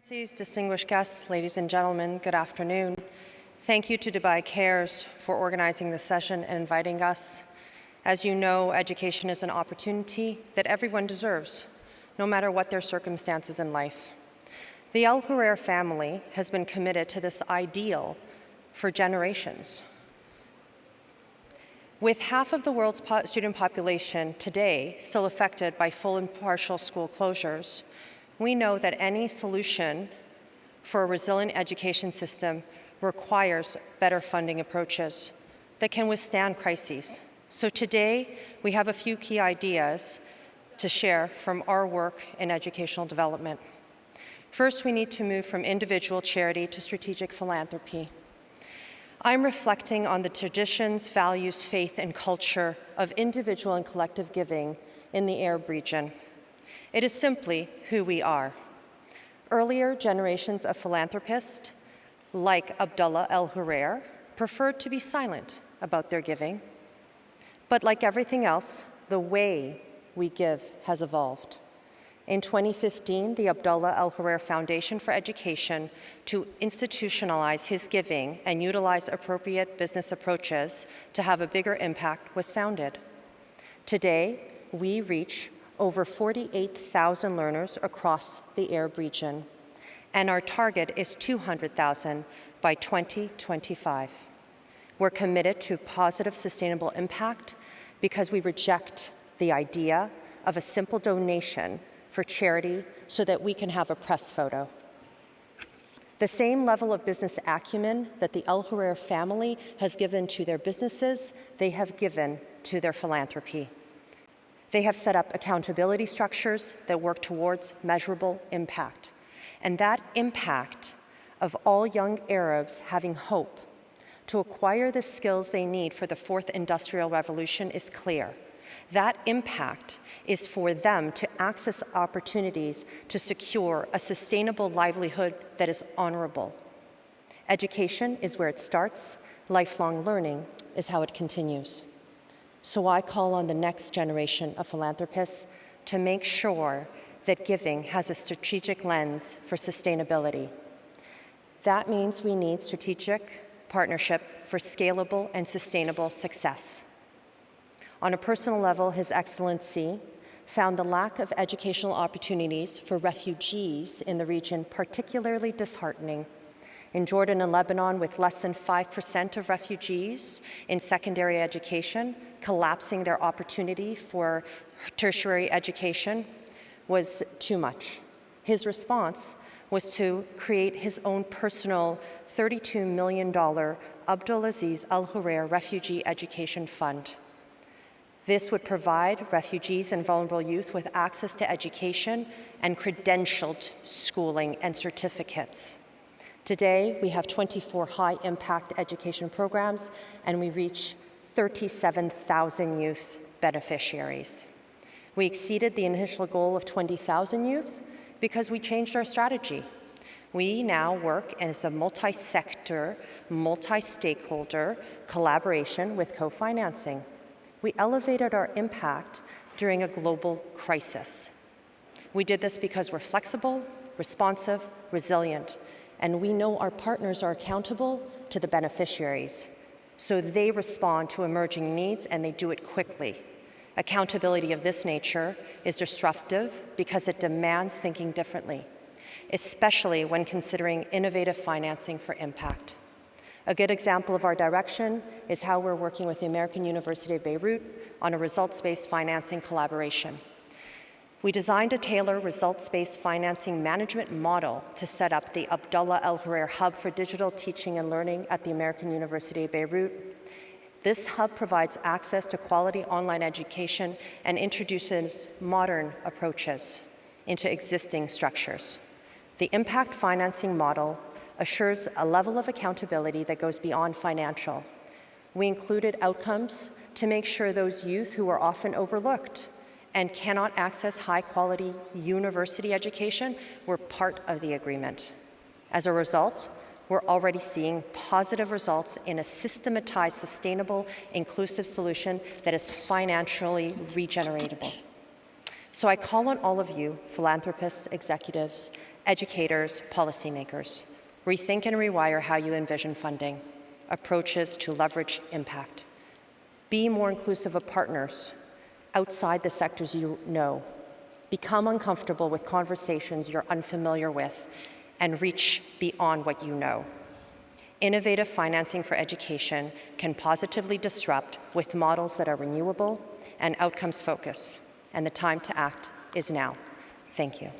Excellencies, distinguished guests, ladies and gentlemen, good afternoon. Thank you to Dubai Cares for organizing this session and inviting us. As you know, education is an opportunity that everyone deserves, no matter what their circumstances in life. The Al Ghurair family has been committed to this ideal for generations. With half of the world's student population today still affected by full and partial school closures, we know that any solution for a resilient education system requires better funding approaches that can withstand crises. So today, we have a few key ideas to share from our work in educational development. First, we need to move from individual charity to strategic philanthropy. I'm reflecting on the traditions, values, faith, and culture of individual and collective giving in the Arab region. It is simply who we are. Earlier generations of philanthropists, like Abdulla Al Ghurair, preferred to be silent about their giving. But like everything else, the way we give has evolved. In 2015, the Abdulla Al Ghurair Foundation for Education, to institutionalize his giving and utilize appropriate business approaches to have a bigger impact, was founded. Today, we reach over 48,000 learners across the Arab region, and our target is 200,000 by 2025. We're committed to positive, sustainable impact because we reject the idea of a simple donation for charity so that we can have a press photo. The same level of business acumen that the Al Ghurair family has given to their businesses, they have given to their philanthropy. They have set up accountability structures that work towards measurable impact. And that impact of all young Arabs having hope to acquire the skills they need for the fourth industrial revolution is clear. That impact is for them to access opportunities to secure a sustainable livelihood that is honorable. Education is where it starts. Lifelong learning is how it continues. So I call on the next generation of philanthropists to make sure that giving has a strategic lens for sustainability. That means we need strategic partnership for scalable and sustainable success. On a personal level, His Excellency found the lack of educational opportunities for refugees in the region particularly disheartening. In Jordan and Lebanon, with less than 5% of refugees in secondary education, collapsing their opportunity for tertiary education was too much. His response was to create his own personal $32 million Abdulaziz Al Ghurair Refugee Education Fund. This would provide refugees and vulnerable youth with access to education and credentialed schooling and certificates. Today, we have 24 high-impact education programs, and we reach 37,000 youth beneficiaries. We exceeded the initial goal of 20,000 youth because we changed our strategy. We now work as a multi-sector, multi-stakeholder collaboration with co-financing. We elevated our impact during a global crisis. We did this because we're flexible, responsive, resilient, and we know our partners are accountable to the beneficiaries. So they respond to emerging needs and they do it quickly. Accountability of this nature is disruptive because it demands thinking differently, especially when considering innovative financing for impact. A good example of our direction is how we're working with the American University of Beirut on a results-based financing collaboration. We designed a tailored results-based financing management model to set up the Abdulla Al Ghurair Hub for Digital Teaching and Learning at the American University of Beirut. This hub provides access to quality online education and introduces modern approaches into existing structures. The impact financing model assures a level of accountability that goes beyond financial. We included outcomes to make sure those youth who are often overlooked and cannot access high-quality university education were part of the agreement. As a result, we're already seeing positive results in a systematized, sustainable, inclusive solution that is financially regeneratable. So I call on all of you, philanthropists, executives, educators, policymakers. Rethink and rewire how you envision funding, approaches to leverage impact. Be more inclusive of partners outside the sectors you know. Become uncomfortable with conversations you're unfamiliar with and reach beyond what you know. Innovative financing for education can positively disrupt with models that are renewable and outcomes focused, and the time to act is now. Thank you.